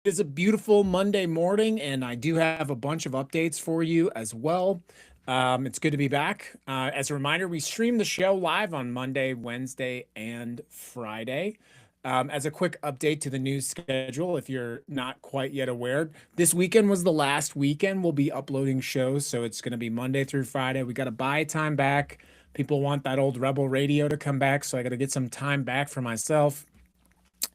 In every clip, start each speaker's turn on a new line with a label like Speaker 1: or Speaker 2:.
Speaker 1: is a beautiful Monday morning, and I do have a bunch of updates for you as well. It's good to be back. As a reminder, we stream the show live on Monday, Wednesday, and Friday. As a quick update to the news schedule, if you're not quite yet aware, this weekend was the last weekend we'll be uploading shows. So it's going to be Monday through Friday. We got to buy time back. People want that old Rebel radio to come back. So I got to get some time back for myself.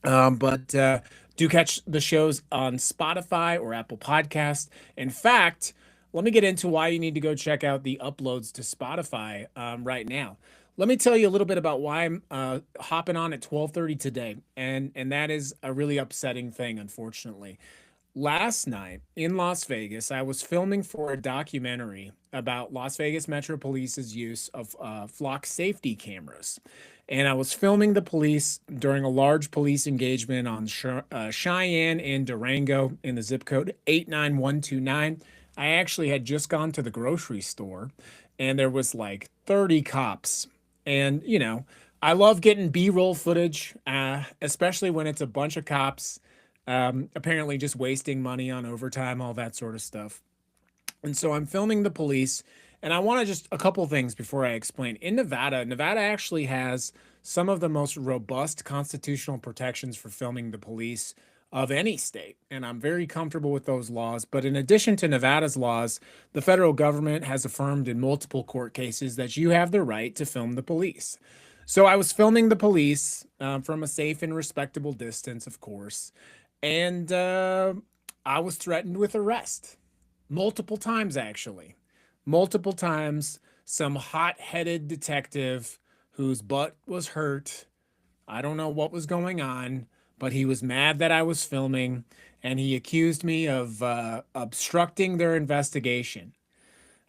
Speaker 1: But do catch the shows on Spotify or Apple Podcast. In fact, let me get into why you need to go check out the uploads to Spotify right now. Let me tell you a little bit about why I'm hopping on at 12:30 today, and that is a really upsetting thing, unfortunately. Last night in Las Vegas, I was filming for a documentary about Las Vegas Metro Police's use of flock safety cameras. And I was filming the police during a large police engagement on Cheyenne and Durango in the zip code 89129. I actually had just gone to the grocery store and there was like 30 cops. And, I love getting B-roll footage, especially when it's a bunch of cops apparently just wasting money on overtime, all that sort of stuff. And so I'm filming the police, and I want to just a couple things before I explain. In Nevada, Nevada actually has some of the most robust constitutional protections for filming the police of any state, and I'm very comfortable with those laws. But in addition to Nevada's laws, the federal government has affirmed in multiple court cases that you have the right to film the police. So I was filming the police from a safe and respectable distance, of course, and I was threatened with arrest multiple times, actually. Multiple times. Some hot headed detective whose butt was hurt. I don't know what was going on, but he was mad that I was filming and he accused me of obstructing their investigation.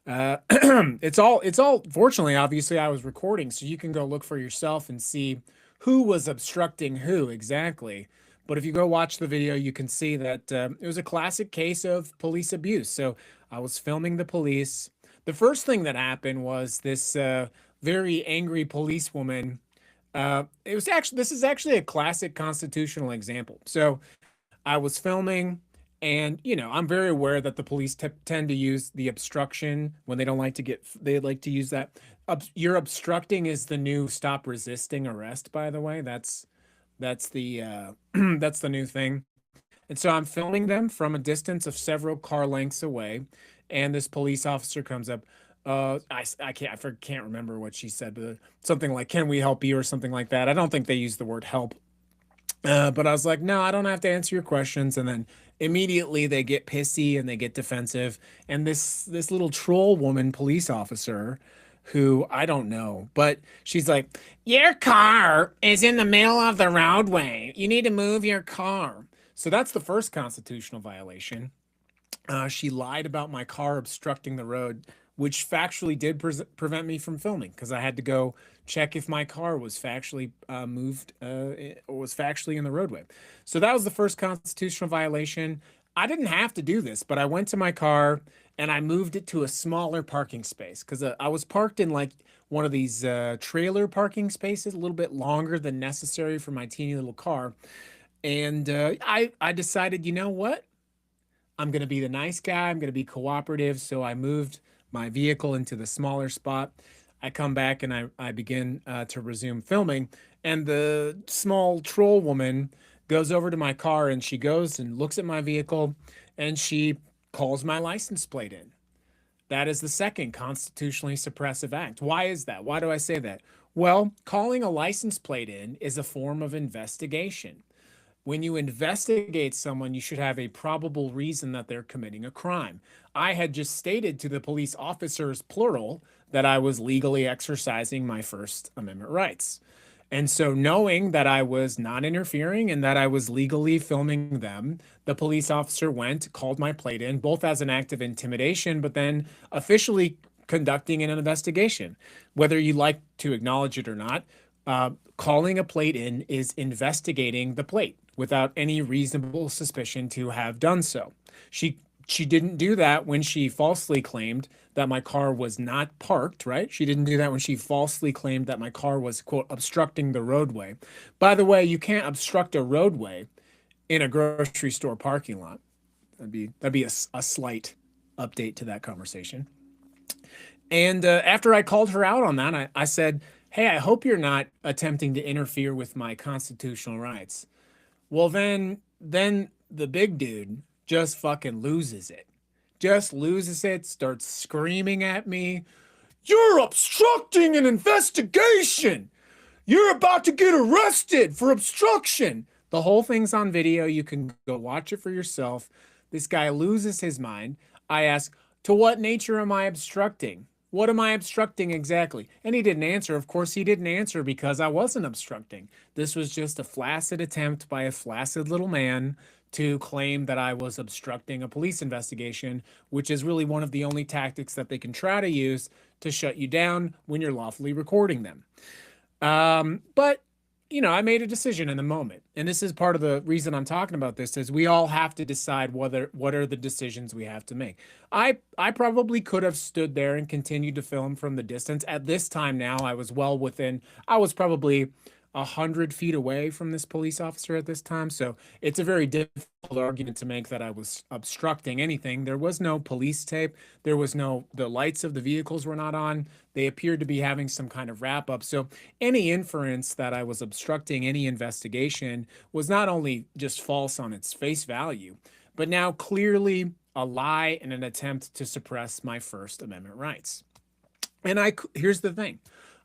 Speaker 1: It's all, fortunately, obviously, I was recording, so you can go look for yourself and see who was obstructing who exactly. But if you go watch the video, you can see that it was a classic case of police abuse. So I was filming the police. The first thing that happened was this very angry policewoman. This is actually a classic constitutional example. So I was filming, and I'm very aware that the police tend to use the obstruction when they don't like to get. They like to use that. You're obstructing is the new stop resisting arrest. By the way, that's the that's the new thing. And so I'm filming them from a distance of several car lengths away, and this police officer comes up. I can't remember what she said, but something like "Can we help you?" or something like that. I don't think they use the word help, but I was like, "No, I don't have to answer your questions." And then immediately they get pissy and they get defensive. And this little troll woman police officer, who I don't know, but she's like, "Your car is in the middle of the roadway. You need to move your car." So that's the first constitutional violation. She lied about my car obstructing the road, which factually did prevent me from filming because I had to go check if my car was factually moved or was factually in the roadway. So that was the first constitutional violation. I didn't have to do this, but I went to my car and I moved it to a smaller parking space because I was parked in like one of these trailer parking spaces, a little bit longer than necessary for my teeny little car. And I decided, you know what? I'm going to be the nice guy. I'm going to be cooperative. So I moved my vehicle into the smaller spot. I come back and I begin to resume filming. And the small troll woman goes over to my car and she goes and looks at my vehicle and she calls my license plate in. That is the second constitutionally suppressive act. Why is that? Why do I say that? Well, calling a license plate in is a form of investigation. When you investigate someone, you should have a probable reason that they're committing a crime. I had just stated to the police officers, plural, that I was legally exercising my First Amendment rights. And so, knowing that I was not interfering and that I was legally filming them, the police officer went, called my plate in, both as an act of intimidation, but then officially conducting an investigation. Whether you like to acknowledge it or not, calling a plate in is investigating the plate without any reasonable suspicion to have done so. She didn't do that when she falsely claimed that my car was not parked, right? She didn't do that when she falsely claimed that my car was, quote, obstructing the roadway. By the way, you can't obstruct a roadway in a grocery store parking lot. That'd be a slight update to that conversation. And after I called her out on that, I said, "Hey, I hope you're not attempting to interfere with my constitutional rights." Well, then the big dude just fucking loses it. Just loses it, starts screaming at me, "You're obstructing an investigation. You're about to get arrested for obstruction." The whole thing's on video. You can go watch it for yourself. This guy loses his mind. I ask, "To what nature am I obstructing? What am I obstructing exactly?" And he didn't answer. Of course, he didn't answer because I wasn't obstructing. This was just a flaccid attempt by a flaccid little man to claim that I was obstructing a police investigation, which is really one of the only tactics that they can try to use to shut you down when you're lawfully recording them. But I made a decision in the moment, and this is part of the reason I'm talking about this. Is we all have to decide what are the decisions we have to make. I probably could have stood there and continued to film from the distance. At this time now, I was well within. I was probably 100 feet away from this police officer at this time, so it's a very difficult argument to make that I was obstructing anything. There was no police tape. There was the lights of the vehicles were not on. They appeared to be having some kind of wrap up. So any inference that I was obstructing any investigation was not only just false on its face value, but now clearly a lie and an attempt to suppress my First Amendment rights. And here's the thing.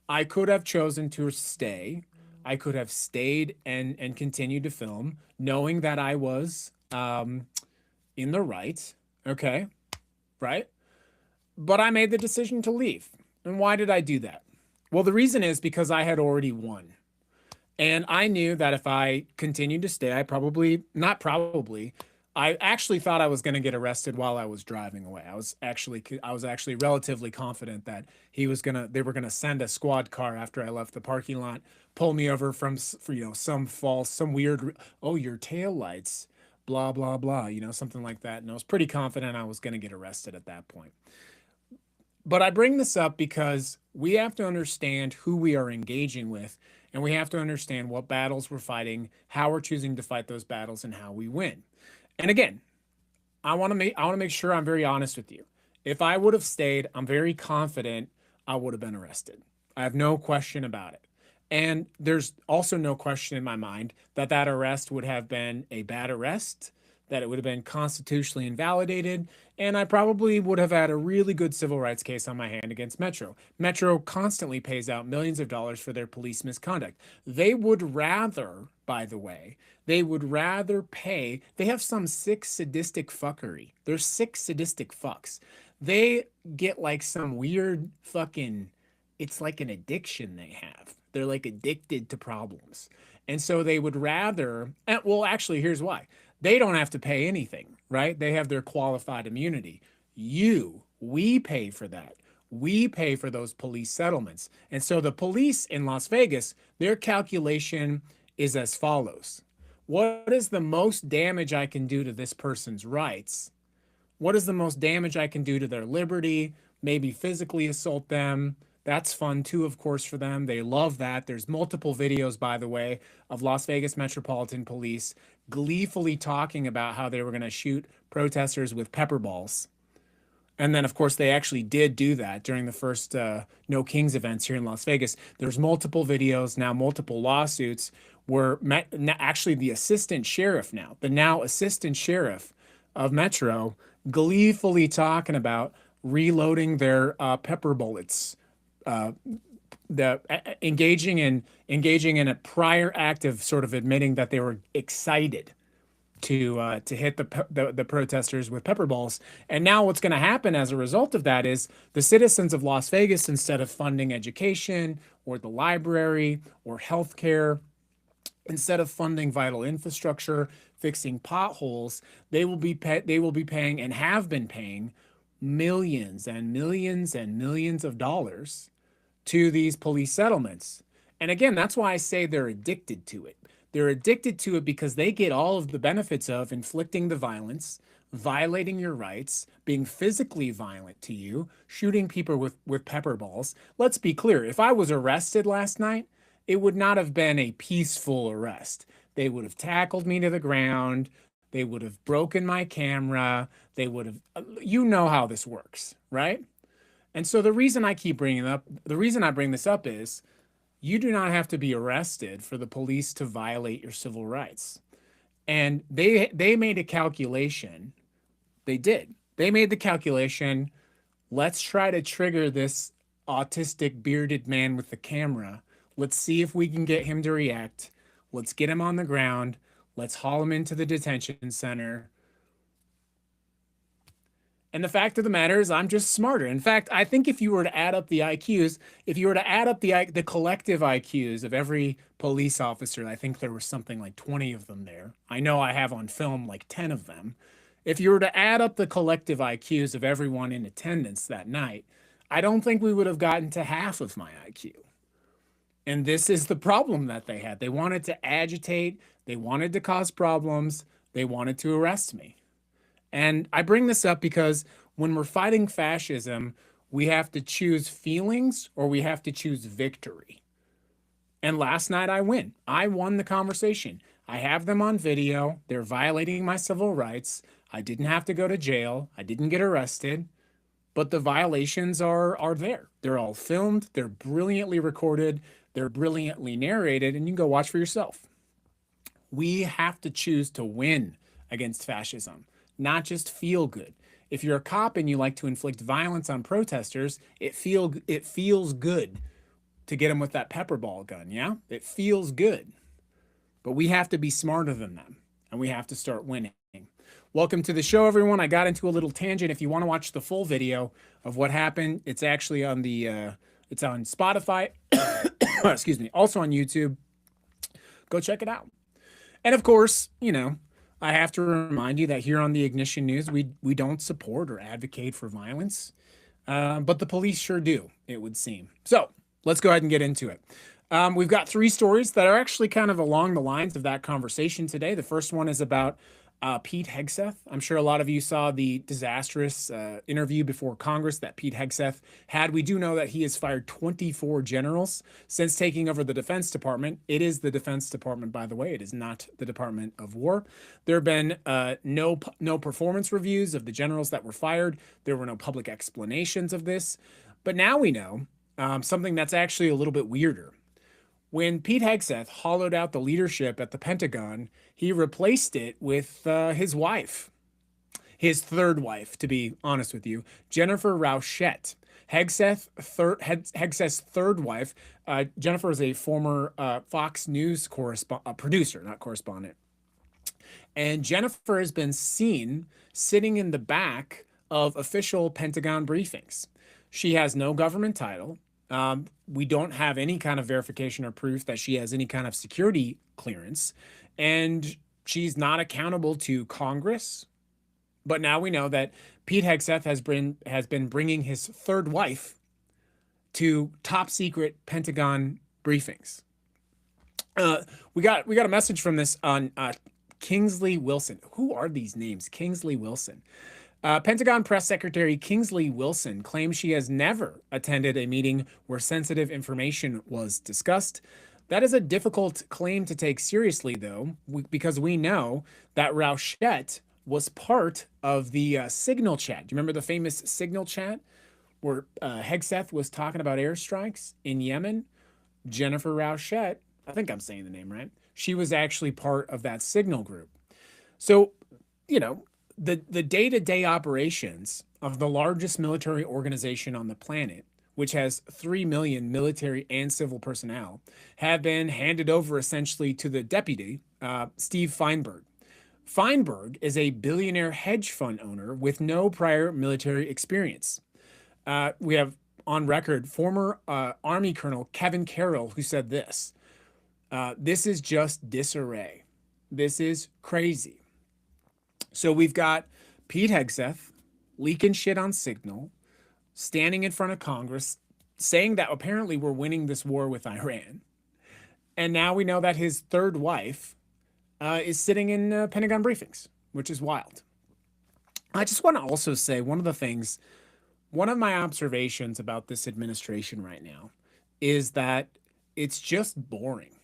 Speaker 1: I could have chosen to stay. I could have stayed and continued to film, knowing that I was in the right. Okay, right? But I made the decision to leave. And why did I do that? Well, the reason is because I had already won. And I knew that if I continued to stay, I actually thought I was going to get arrested while I was driving away. I was actually relatively confident that they were going to send a squad car after I left the parking lot, pull me over for some weird, "Oh, your tail lights, blah blah blah," something like that. And I was pretty confident I was going to get arrested at that point. But I bring this up because we have to understand who we are engaging with, and we have to understand what battles we're fighting, how we're choosing to fight those battles, and how we win. And again, I want to make sure I'm very honest with you. If I would have stayed, I'm very confident I would have been arrested. I have no question about it. And there's also no question in my mind that that arrest would have been a bad arrest, that it would have been constitutionally invalidated, and I probably would have had a really good civil rights case on my hand against Metro. Metro constantly pays out millions of dollars for their police misconduct. They would rather, by the way, pay. They have some sick sadistic fuckery. They're sick sadistic fucks. They get like some weird fucking, it's like an addiction they have. They're like addicted to problems. And so they would rather, well, actually, here's why. They don't have to pay anything, right? They have their qualified immunity. We pay for that. We pay for those police settlements. And so the police in Las Vegas, their calculation is as follows. What is the most damage I can do to this person's rights? What is the most damage I can do to their liberty? Maybe physically assault them. That's fun too, of course, for them. They love that. There's multiple videos, by the way, of Las Vegas Metropolitan Police gleefully talking about how they were going to shoot protesters with pepper balls. And then, of course, they actually did do that during the first No Kings events here in Las Vegas. There's multiple videos, now multiple lawsuits, where actually the assistant sheriff now, the now assistant sheriff of Metro, gleefully talking about reloading their pepper bullets, engaging in a prior act of sort of admitting that they were excited to hit the protesters with pepper balls. And now what's going to happen as a result of that is the citizens of Las Vegas, instead of funding education or the library or healthcare, instead of funding vital infrastructure, fixing potholes, they will be paying and have been paying millions and millions and millions of dollars to these police settlements. And again, that's why I say they're addicted to it. They're addicted to it because they get all of the benefits of inflicting the violence, violating your rights, being physically violent to you, shooting people with pepper balls. Let's be clear. If I was arrested last night, it would not have been a peaceful arrest. They would have tackled me to the ground. They would have broken my camera. They would have, you know how this works, right? And so the reason I keep bringing up, the reason I bring this up is you do not have to be arrested for the police to violate your civil rights. And they made a calculation. They did. They made the calculation. Let's try to trigger this autistic bearded man with the camera. Let's see if we can get him to react. Let's get him on the ground. Let's haul him into the detention center. And the fact of the matter is, I'm just smarter. In fact, I think if you were to add up the IQs, if you were to add up the collective IQs of every police officer, I think there was something like 20 of them there. I know I have on film like 10 of them. If you were to add up the collective IQs of everyone in attendance that night, I don't think we would have gotten to half of my IQ. And this is the problem that they had. They wanted to agitate, they wanted to cause problems, they wanted to arrest me. And I bring this up because when we're fighting fascism, we have to choose feelings or we have to choose victory. And last night I win. I won the conversation. I have them on video. They're violating my civil rights. I didn't have to go to jail. I didn't get arrested. But the violations are there. They're all filmed. They're brilliantly recorded. They're brilliantly narrated. And you can go watch for yourself. We have to choose to win against fascism, not just feel good. If you're a cop and you like to inflict violence on protesters, it feels good to get them with that pepper ball gun, yeah? It feels good. But we have to be smarter than them, and we have to start winning. Welcome to the show, everyone. I got into a little tangent. If you want to watch the full video of what happened, it's actually on it's on Spotify, excuse me, also on YouTube. Go check it out. And of course, you know, I have to remind you that here on the Ignition News, we don't support or advocate for violence, but the police sure do, it would seem. So let's go ahead and get into it. We've got three stories that are actually kind of along the lines of that conversation today. The first one is about Pete Hegseth. I'm sure a lot of you saw the disastrous interview before Congress that Pete Hegseth had. We do know that he has fired 24 generals since taking over the Defense Department. It is the Defense Department, by the way. It is not the Department of War. There have been no performance reviews of the generals that were fired. There were no public explanations of this. But now we know something that's actually a little bit weirder. When Pete Hegseth hollowed out the leadership at the Pentagon, he replaced it with his wife, his third wife, to be honest with you, Jennifer Rauchette. Hegseth's third wife. Jennifer is a former Fox News producer, not correspondent. And Jennifer has been seen sitting in the back of official Pentagon briefings. She has no government title. We don't have any kind of verification or proof that she has any kind of security clearance, and she's not accountable to Congress. But now we know that Pete Hegseth has been bringing his third wife to top secret Pentagon briefings. We got a message from this on Kingsley Wilson. Who are these names? Kingsley Wilson. Pentagon Press Secretary Kingsley Wilson claims she has never attended a meeting where sensitive information was discussed. That is a difficult claim to take seriously, though, because we know that Rauchette was part of the Signal chat. Do you remember the famous Signal chat where Hegseth was talking about airstrikes in Yemen? Jennifer Rauchette, I think I'm saying the name right, she was actually part of that Signal group. So, you know, the day-to-day operations of the largest military organization on the planet, which has 3 million military and civil personnel, have been handed over essentially to the deputy, Steve Feinberg. Feinberg is a billionaire hedge fund owner with no prior military experience. We have on record former Army Colonel Kevin Carroll, who said this: this is just disarray. This is crazy. So we've got Pete Hegseth leaking shit on Signal, standing in front of Congress, saying that apparently we're winning this war with Iran. And now we know that his third wife is sitting in Pentagon briefings, which is wild. I just want to also say one of my observations about this administration right now is that it's just boring.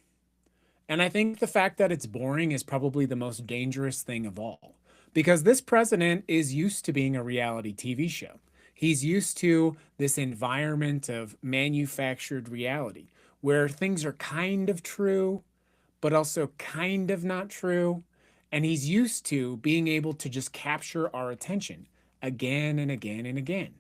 Speaker 1: And I think the fact that it's boring is probably the most dangerous thing of all, because this president is used to being a reality TV show. He's used to this environment of manufactured reality where things are kind of true, but also kind of not true. And he's used to being able to just capture our attention again and again and again.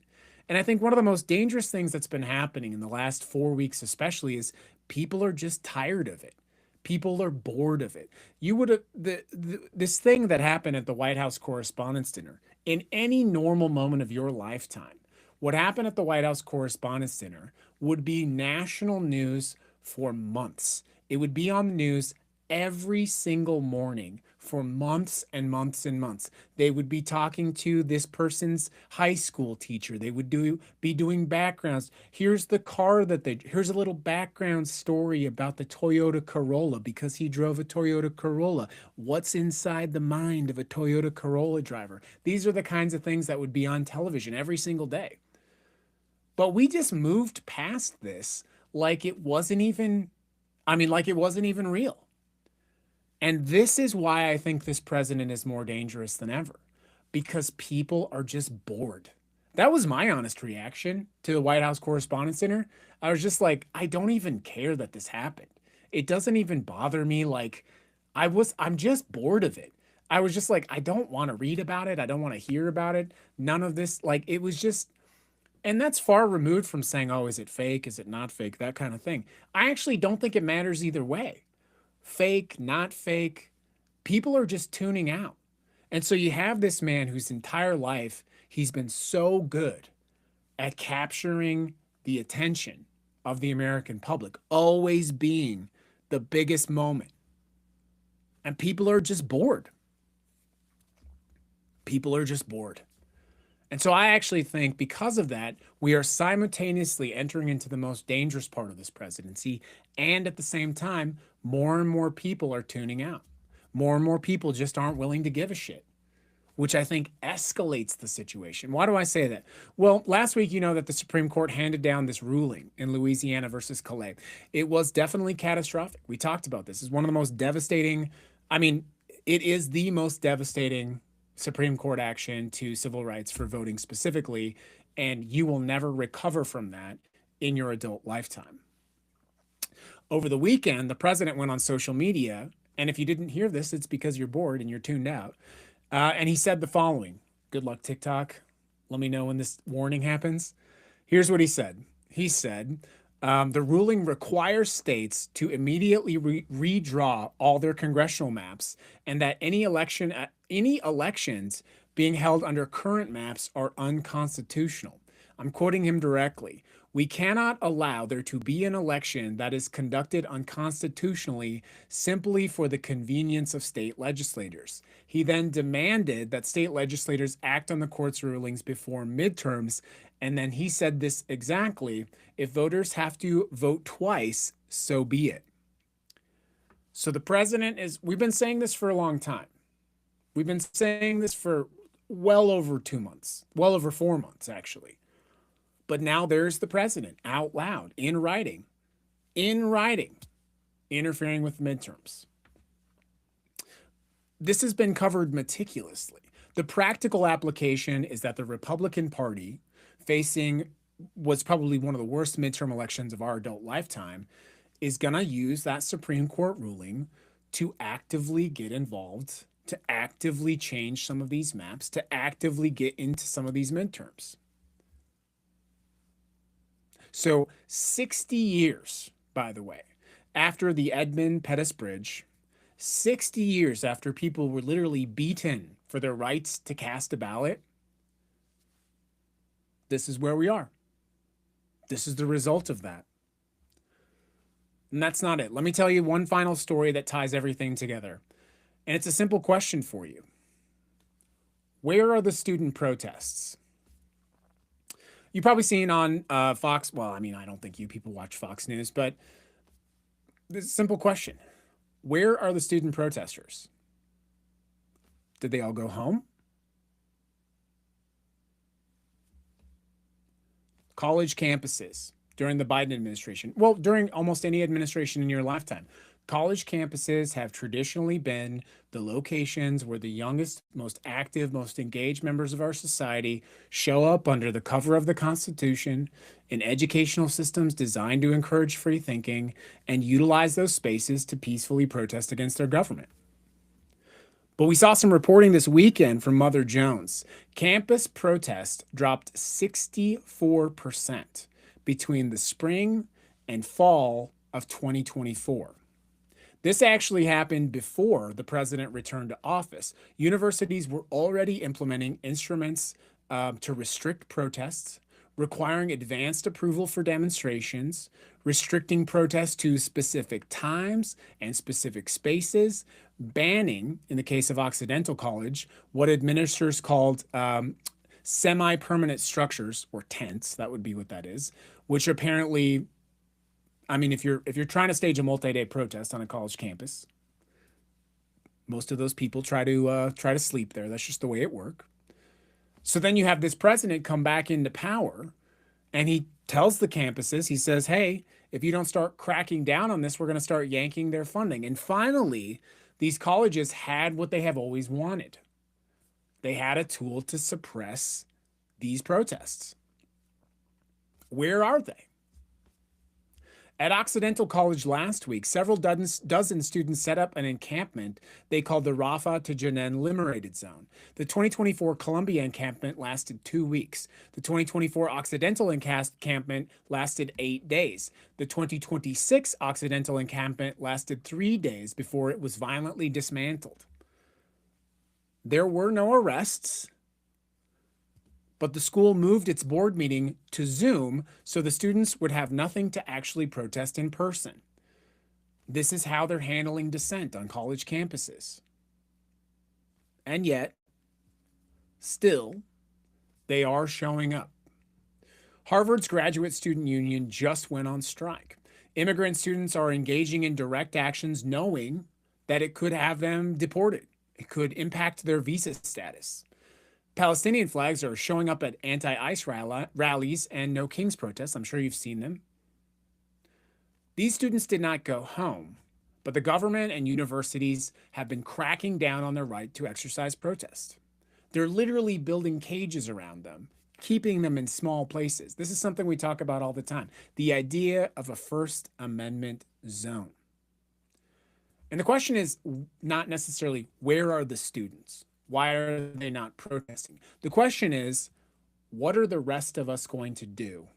Speaker 1: And I think one of the most dangerous things that's been happening in the last 4 weeks, especially, is people are just tired of it. People are bored of it. You would have this thing that happened at the White House Correspondents' Dinner in any normal moment of your lifetime. What happened at the White House Correspondents' Dinner would be national news for months. It would be on the news every single morning for months and months and months. They would be talking to this person's high school teacher. They would be doing backgrounds. Here's the car here's a little background story about the Toyota Corolla because he drove a Toyota Corolla. What's inside the mind of a Toyota Corolla driver? These are the kinds of things that would be on television every single day. But we just moved past this like it wasn't even, like it wasn't even real. And this is why I think this president is more dangerous than ever, because people are just bored. That was my honest reaction to the White House Correspondents' Dinner. I was just like, I don't even care that this happened. It doesn't even bother me. Like, I'm just bored of it. I was just like, I don't want to read about it. I don't want to hear about it. None of this, like, it was just, and that's far removed from saying, oh, is it fake? Is it not fake? That kind of thing. I actually don't think it matters either way. Fake, not fake, people are just tuning out. And so you have this man whose entire life he's been so good at capturing the attention of the American public, always being the biggest moment. And people are just bored. People are just bored. And so I actually think because of that, we are simultaneously entering into the most dangerous part of this presidency. And at the same time, more and more people are tuning out. More and more people just aren't willing to give a shit, which I think escalates the situation. Why do I say that? Well, last week, you know that the Supreme Court handed down this ruling in Louisiana versus Calais. It was definitely catastrophic. We talked about this. It's one of the most devastating, it is the most devastating Supreme Court action to civil rights for voting specifically, and you will never recover from that in your adult lifetime. Over the weekend, the president went on social media, and if you didn't hear this, it's because you're bored and you're tuned out. And he said the following. Good luck, TikTok. Let me know when this warning happens. Here's what he said. He said, the ruling requires states to immediately redraw all their congressional maps, and that any elections being held under current maps are unconstitutional. I'm quoting him directly. We cannot allow there to be an election that is conducted unconstitutionally simply for the convenience of state legislators. He then demanded that state legislators act on the court's rulings before midterms. And then he said this exactly: if voters have to vote twice, so be it. So the president we've been saying this for a long time. We've been saying this for well over 2 months, well over 4 months, actually. But now there's the president out loud in writing, interfering with midterms. This has been covered meticulously. The practical application is that the Republican Party, facing what's probably one of the worst midterm elections of our adult lifetime, is going to use that Supreme Court ruling to actively get involved, to actively change some of these maps, to actively get into some of these midterms. So 60 years, by the way, after the Edmund Pettus Bridge, 60 years after people were literally beaten for their rights to cast a ballot, this is where we are. This is the result of that. And that's not it. Let me tell you one final story that ties everything together. And it's a simple question for you. Where are the student protests? You've probably seen on Fox. Well, I don't think you people watch Fox News, but this is a simple question. Where are the student protesters? Did they all go home? College campuses during the Biden administration. Well, during almost any administration in your lifetime. College campuses have traditionally been the locations where the youngest, most active, most engaged members of our society show up under the cover of the Constitution in educational systems designed to encourage free thinking and utilize those spaces to peacefully protest against their government. But we saw some reporting this weekend from Mother Jones. Campus protests dropped 64% between the spring and fall of 2024. This actually happened before the president returned to office. Universities were already implementing instruments to restrict protests, requiring advanced approval for demonstrations, restricting protests to specific times and specific spaces, banning, in the case of Occidental College, what administrators called semi-permanent structures, or tents, that would be what that is, which apparently, I mean, if you're trying to stage a multi-day protest on a college campus, most of those people try to sleep there. That's just the way it works. So then you have this president come back into power, and he tells the campuses, he says, hey, if you don't start cracking down on this, we're going to start yanking their funding. And finally, these colleges had what they have always wanted. They had a tool to suppress these protests. Where are they? At Occidental College last week, several dozen students set up an encampment they called the Rafah to Jenin Liberated Zone. The 2024 Columbia encampment lasted 2 weeks. The 2024 Occidental encampment lasted 8 days. The 2026 Occidental encampment lasted 3 days before it was violently dismantled. There were no arrests, but the school moved its board meeting to Zoom so the students would have nothing to actually protest in person. This is how they're handling dissent on college campuses. And yet, still, they are showing up. Harvard's Graduate Student Union just went on strike. Immigrant students are engaging in direct actions knowing that it could have them deported. It could impact their visa status. Palestinian flags are showing up at anti-ICE rallies and No Kings protests. I'm sure you've seen them. These students did not go home, but the government and universities have been cracking down on their right to exercise protest. They're literally building cages around them, keeping them in small places. This is something we talk about all the time, the idea of a First Amendment zone. And the question is not necessarily, where are the students? Why are they not protesting? The question is, what are the rest of us going to do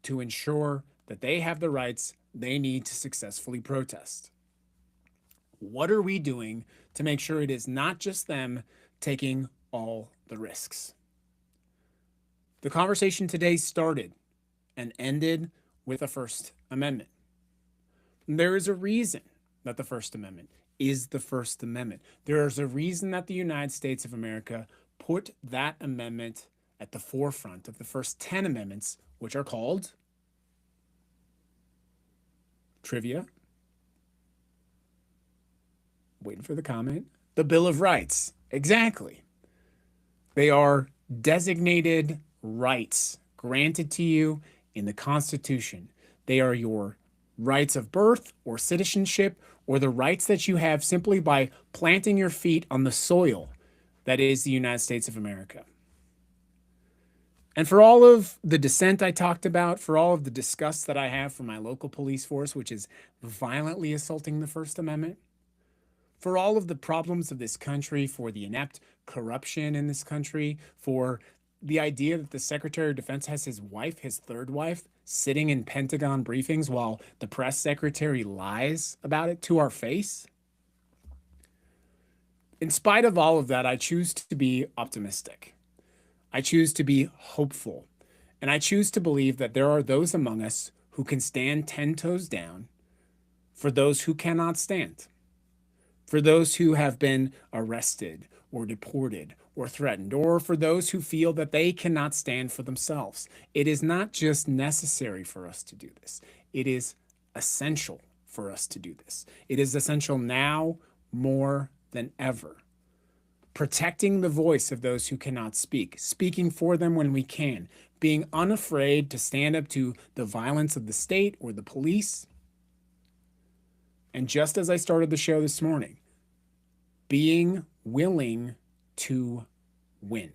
Speaker 1: to ensure that they have the rights they need to successfully protest? What are we doing to make sure it is not just them taking all the risks? The conversation today started and ended with the First Amendment. There is a reason that the First Amendment is the First Amendment. There is a reason that the United States of America put that amendment at the forefront of the first 10 amendments, which are called trivia. Waiting for the comment. The Bill of Rights. Exactly. They are designated rights granted to you in the Constitution. They are your rights of birth or citizenship, or the rights that you have simply by planting your feet on the soil that is the United States of America. And for all of the dissent I talked about, for all of the disgust that I have for my local police force, which is violently assaulting the First Amendment, for all of the problems of this country, for the inept corruption in this country, for the idea that the Secretary of Defense has his wife, his third wife, sitting in Pentagon briefings while the press secretary lies about it to our face. In spite of all of that, I choose to be optimistic. I choose to be hopeful. And I choose to believe that there are those among us who can stand 10 toes down for those who cannot stand, for those who have been arrested or deported or threatened, or for those who feel that they cannot stand for themselves. It is not just necessary for us to do this. It is essential for us to do this. It is essential now more than ever. Protecting the voice of those who cannot speak, speaking for them when we can, being unafraid to stand up to the violence of the state or the police. And just as I started the show this morning, being willing to win.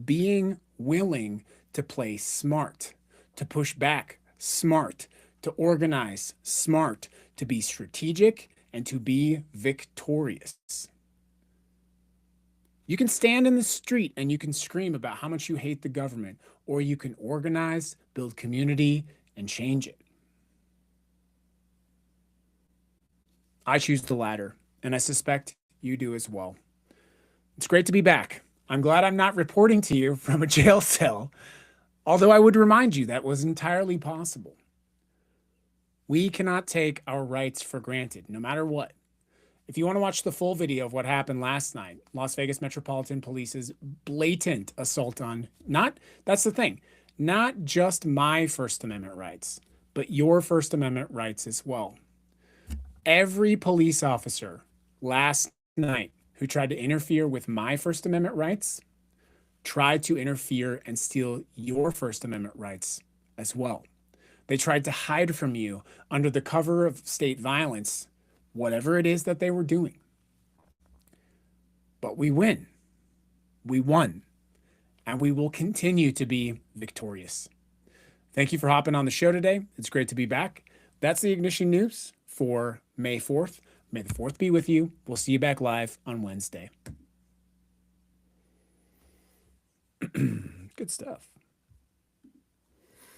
Speaker 1: Being willing to play smart, to push back smart, to organize smart, to be strategic, and to be victorious. You can stand in the street and you can scream about how much you hate the government, or you can organize, build community, and change it. I choose the latter, and I suspect you do as well. It's great to be back. I'm glad I'm not reporting to you from a jail cell, although I would remind you that was entirely possible. We cannot take our rights for granted, no matter what. If you want to watch the full video of what happened last night, Las Vegas Metropolitan Police's blatant assault on, that's the thing, not just my First Amendment rights, but your First Amendment rights as well. Every police officer last night who tried to interfere with my First Amendment rights tried to interfere and steal your First Amendment rights as well. They tried to hide from you under the cover of state violence, whatever it is that they were doing. But we win. We won. And we will continue to be victorious. Thank you for hopping on the show today. It's great to be back. That's the Ignition News for May 4th. May the 4th be with you. We'll see you back live on Wednesday. Good stuff.